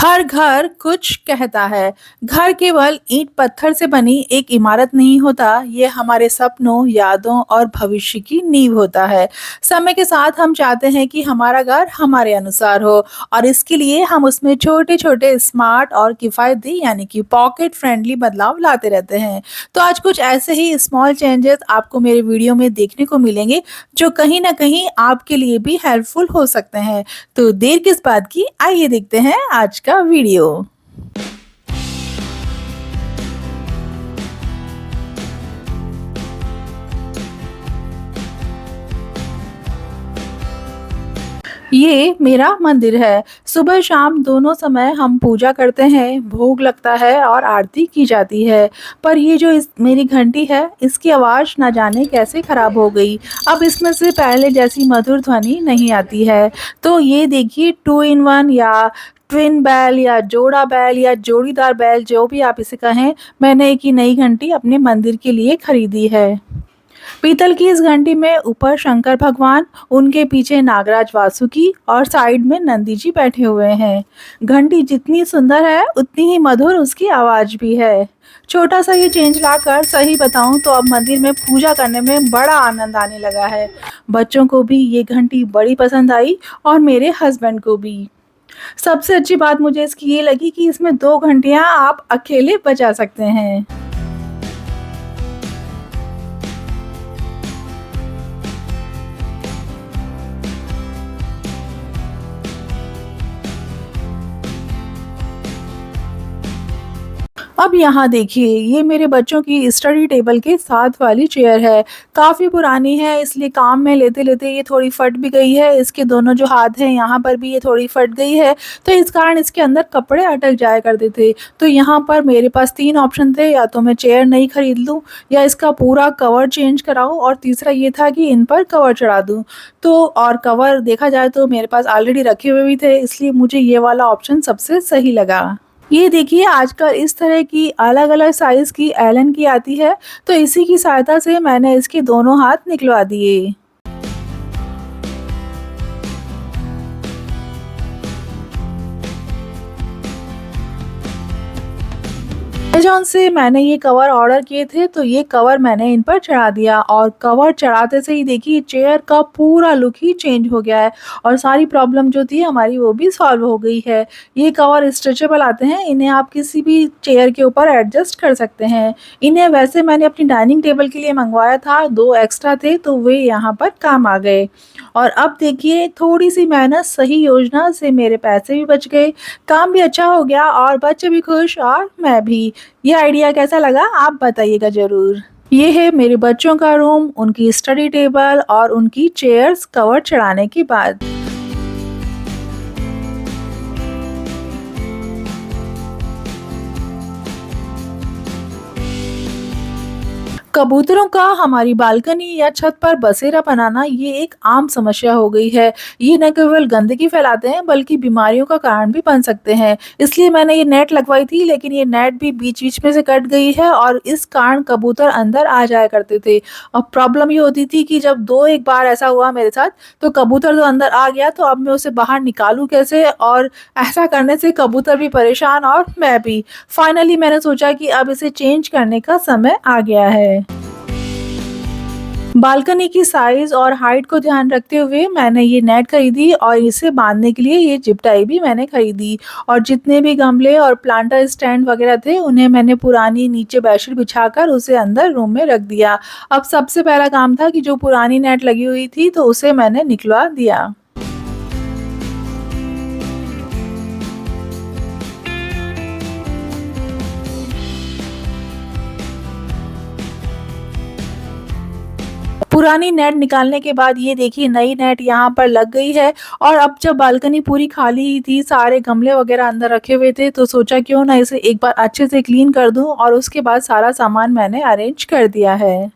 हर घर कुछ कहता है। घर केवल ईंट पत्थर से बनी एक इमारत नहीं होता, ये हमारे सपनों, यादों और भविष्य की नींव होता है। समय के साथ हम चाहते हैं कि हमारा घर हमारे अनुसार हो और इसके लिए हम उसमें छोटे-छोटे स्मार्ट और किफ़ायती यानी कि पॉकेट फ्रेंडली बदलाव लाते रहते हैं। तो आज कुछ ऐसे ही स्मॉल चेंजेस आपको मेरे वीडियो में देखने को मिलेंगे, जो कहीं न कहीं आपके लिए भी हेल्पफुल हो सकते हैं। तो देर किस बात की, आइए देखते हैं आज का वीडियो। ये मेरा मंदिर है। सुबह शाम दोनों समय हम पूजा करते हैं, भोग लगता है और आरती की जाती है। पर ये जो इस मेरी घंटी है, इसकी आवाज़ ना जाने कैसे खराब हो गई। अब इसमें से पहले जैसी मधुर ध्वनि नहीं आती है। तो ये देखिए 2 इन 1 या ट्विन बेल या जोड़ा बेल या जोड़ीदार बेल, जो भी आप इसे कहें, मैंने एक ये नई घंटी अपने मंदिर के लिए खरीदी है। पीतल की इस घंटी में ऊपर शंकर भगवान, उनके पीछे नागराज वासुकी और साइड में नंदी जी बैठे हुए हैं। घंटी जितनी सुंदर है उतनी ही मधुर उसकी आवाज भी है। छोटा सा ये चेंज लाकर सही बताऊं तो अब मंदिर में पूजा करने में बड़ा आनंद आने लगा है। बच्चों को भी ये घंटी बड़ी पसंद आई और मेरे हस्बैंड को भी। सबसे अच्छी बात मुझे इसकी ये लगी कि इसमें 2 घंटियां आप अकेले बजा सकते हैं। अब यहाँ देखिए, ये मेरे बच्चों की स्टडी टेबल के साथ वाली चेयर है। काफ़ी पुरानी है, इसलिए काम में लेते-लेते ये थोड़ी फट भी गई है। इसके दोनों जो हाथ हैं, यहाँ पर भी ये थोड़ी फट गई है, तो इस कारण इसके अंदर कपड़े अटक जाया करते थे। तो यहाँ पर मेरे पास 3 ऑप्शन थे, या तो मैं चेयर नई खरीद लूँ या इसका पूरा कवर चेंज कराऊँ, और तीसरा ये था कि इन पर कवर चढ़ा दूँ। तो और कवर देखा जाए तो मेरे पास ऑलरेडी रखे हुए भी थे, इसलिए मुझे ये वाला ऑप्शन सबसे सही लगा। ये देखिए, आजकल इस तरह की अलग-अलग साइज़ की एलन की आती है, तो इसी की सहायता से मैंने इसके दोनों हाथ निकलवा दिए। अमेज़न से मैंने ये कवर ऑर्डर किए थे, तो ये कवर मैंने इन पर चढ़ा दिया और कवर चढ़ाते से ही देखिए चेयर का पूरा लुक ही चेंज हो गया है और सारी प्रॉब्लम जो थी हमारी वो भी सॉल्व हो गई है। ये कवर स्ट्रेचेबल आते हैं, इन्हें आप किसी भी चेयर के ऊपर एडजस्ट कर सकते हैं। इन्हें वैसे मैंने अपनी डाइनिंग टेबल के लिए मँगवाया था, 2 एक्स्ट्रा थे तो वे यहाँ पर काम आ गए। और अब देखिए, थोड़ी-सी मेहनत सही योजना से मेरे पैसे भी बच गए, काम भी अच्छा हो गया और बच्चे भी खुश और मैं भी। ये आइडिया कैसा लगा आप बताइएगा ज़रूर। ये है मेरे बच्चों का रूम, उनकी स्टडी टेबल और उनकी चेयर्स कवर चढ़ाने के बाद। कबूतरों का हमारी बालकनी या छत पर बसेरा बनाना ये एक आम समस्या हो गई है। ये न केवल गंदगी फैलाते हैं बल्कि बीमारियों का कारण भी बन सकते हैं। इसलिए मैंने ये नेट लगवाई थी, लेकिन ये नेट भी बीच-बीच में से कट गई है और इस कारण कबूतर अंदर आ जाया करते थे। अब प्रॉब्लम ये होती थी कि जब 2-1 बार ऐसा हुआ मेरे साथ, तो कबूतर तो अंदर आ गया, तो अब मैं उसे बाहर निकालूँ कैसे? और ऐसा करने से कबूतर भी परेशान और मैं भी। फाइनली मैंने सोचा कि अब इसे चेंज करने का समय आ गया है। बालकनी की साइज़ और हाइट को ध्यान रखते हुए मैंने ये नेट खरीदी और इसे बाँधने के लिए ये जिप टाई भी मैंने खरीदी, और जितने भी गमले और प्लांटर स्टैंड वगैरह थे उन्हें मैंने पुरानी नीचे बेडशीट बिछाकर उसे अंदर रूम में रख दिया। अब सबसे पहला काम था कि जो पुरानी नेट लगी हुई थी तो उसे मैंने निकलवा दिया। पुरानी नेट निकालने के बाद ये देखिए नई नेट यहाँ पर लग गई है। और अब जब बालकनी पूरी खाली ही थी, सारे गमले वगैरह अंदर रखे हुए थे, तो सोचा क्यों ना इसे एक बार अच्छे से क्लीन कर दूँ, और उसके बाद सारा सामान मैंने अरेंज कर दिया है।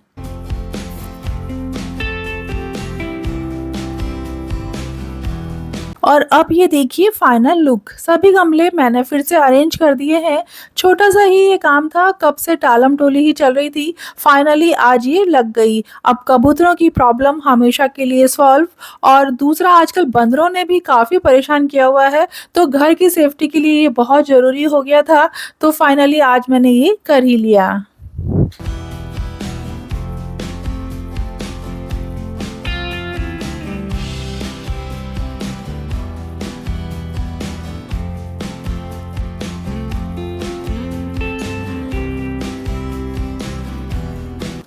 और अब ये देखिए फाइनल लुक। सभी गमले मैंने फिर से अरेंज कर दिए हैं। छोटा सा ही ये काम था, कब से टालम-टोली ही चल रही थी। फाइनली आज ये लग गई। अब कबूतरों की प्रॉब्लम हमेशा के लिए सॉल्व। और दूसरा, आजकल बंदरों ने भी काफ़ी परेशान किया हुआ है, तो घर की सेफ्टी के लिए ये बहुत ज़रूरी हो गया था। तो फाइनली आज मैंने ये कर ही लिया।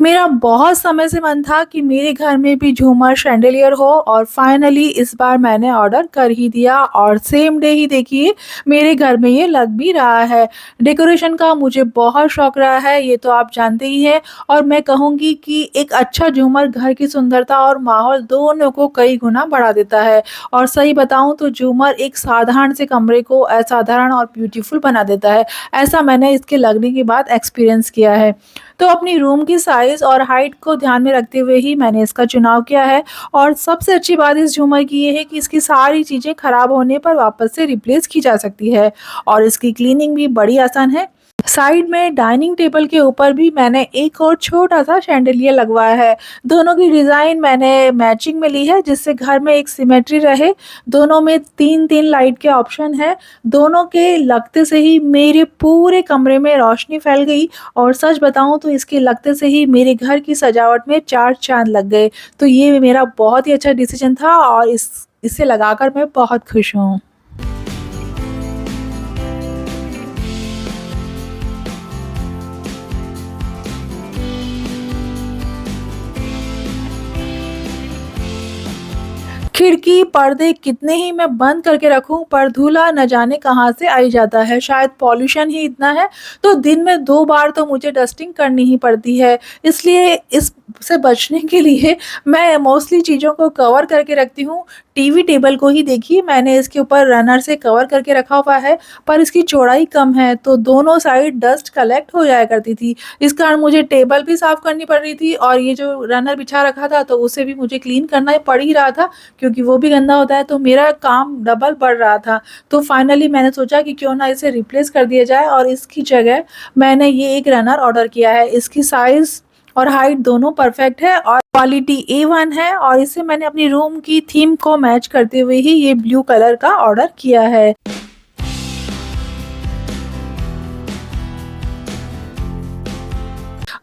मेरा बहुत समय से मन था कि मेरे घर में भी झूमर शैंडिलियर हो, और फाइनली इस बार मैंने ऑर्डर कर ही दिया और सेम डे ही देखिए मेरे घर में ये लग भी रहा है। डेकोरेशन का मुझे बहुत शौक रहा है, ये तो आप जानते ही हैं। और मैं कहूँगी कि एक अच्छा झूमर घर की सुंदरता और माहौल दोनों को कई गुना बढ़ा देता है। और सही बताऊँ तो झूमर एक साधारण से कमरे को असाधारण और ब्यूटीफुल बना देता है। ऐसा मैंने इसके लगने के बाद एक्सपीरियंस किया है। तो अपनी रूम की साइज़ और हाइट को ध्यान में रखते हुए ही मैंने इसका चुनाव किया है। और सबसे अच्छी बात इस झूमर की ये है कि इसकी सारी चीज़ें खराब होने पर वापस से रिप्लेस की जा सकती है, और इसकी क्लीनिंग भी बड़ी आसान है। साइड में डाइनिंग टेबल के ऊपर भी मैंने एक और छोटा-सा शैंडिलियर लगवाया है। दोनों की डिज़ाइन मैंने मैचिंग में ली है, जिससे घर में एक सिमेट्री रहे। दोनों में 3-3 लाइट के ऑप्शन हैं। दोनों के लगते से ही मेरे पूरे कमरे में रोशनी फैल गई, और सच बताऊँ तो इसके लगते से ही मेरे घर की सजावट में 4 चाँद लग गए। तो ये मेरा बहुत ही अच्छा डिसीज़न था, और इसे लगाकर मैं बहुत खुश हूँ। खिड़की, पर्दे कितने ही मैं बंद करके रखूँ, पर धूला न जाने कहाँ से आई जाता है। शायद पॉल्यूशन ही इतना है, तो दिन में 2 बार तो मुझे डस्टिंग करनी ही पड़ती है। इसलिए इससे बचने के लिए मैं मोस्टली चीज़ों को कवर करके रखती हूँ। टीवी टेबल को ही देखिए, मैंने इसके ऊपर रनर से कवर करके रखा हुआ है, पर इसकी चौड़ाई कम है, तो दोनों साइड डस्ट कलेक्ट हो जाया करती थी। इस कारण मुझे टेबल भी साफ़ करनी पड़ रही थी, और ये जो रनर बिछा रखा था, तो उसे भी मुझे क्लीन करना ही पड़ ही रहा था, क्योंकि वो भी गंदा होता है, तो मेरा काम डबल बढ़ रहा था। तो फाइनली मैंने सोचा कि क्यों ना इसे रिप्लेस कर दिया जाए, और इसकी जगह मैंने ये एक रनर ऑर्डर किया है। इसकी साइज़ और हाइट दोनों परफेक्ट है, और क्वालिटी A1 है, और इसे मैंने अपनी रूम की थीम को मैच करते हुए ही ये ब्लू कलर का ऑर्डर किया है।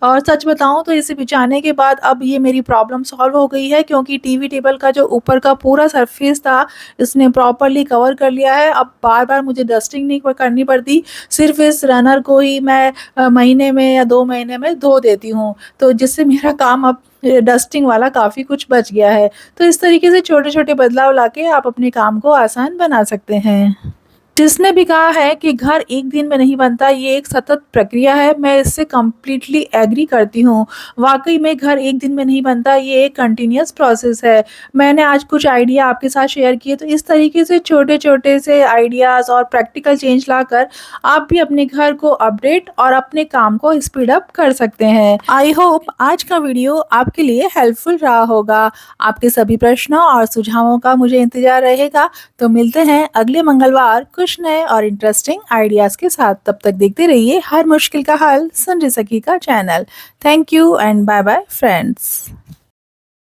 और सच बताऊँ तो इसे बिछाने के बाद अब ये मेरी प्रॉब्लम सॉल्व हो गई है, क्योंकि टीवी टेबल का जो ऊपर का पूरा सरफेस था, इसने प्रॉपर्ली कवर कर लिया है। अब बार-बार मुझे डस्टिंग नहीं करनी पड़ती, सिर्फ़ इस रनर को ही मैं महीने में या 2 महीने में धो देती हूँ। तो जिससे मेरा काम अब डस्टिंग वाला काफ़ी कुछ बच गया है। तो इस तरीके से छोटे-छोटे बदलाव लाके आप अपने काम को आसान बना सकते हैं। जिसने भी कहा है कि घर एक दिन में नहीं बनता, ये एक सतत प्रक्रिया है, मैं इससे कंप्लीटली एग्री करती हूँ। वाक़ई में घर एक दिन में नहीं बनता, ये एक कंटीन्यूअस प्रोसेस है। मैंने आज कुछ आइडिया आपके साथ शेयर किए, तो इस तरीके से छोटे-छोटे से आइडियाज़ और प्रैक्टिकल चेंज लाकर आप भी अपने घर को अपडेट और अपने काम को स्पीड अप कर सकते हैं। आई होप आज का वीडियो आपके लिए हेल्पफुल रहा होगा। आपके सभी प्रश्नों और सुझावों का मुझे इंतज़ार रहेगा। तो मिलते हैं अगले मंगलवार कुछ नए और इंटरेस्टिंग आइडियाज़ के साथ। तब तक देखते रहिए हर मुश्किल का हल संजय सखी का channel. Thank you and bye bye friends.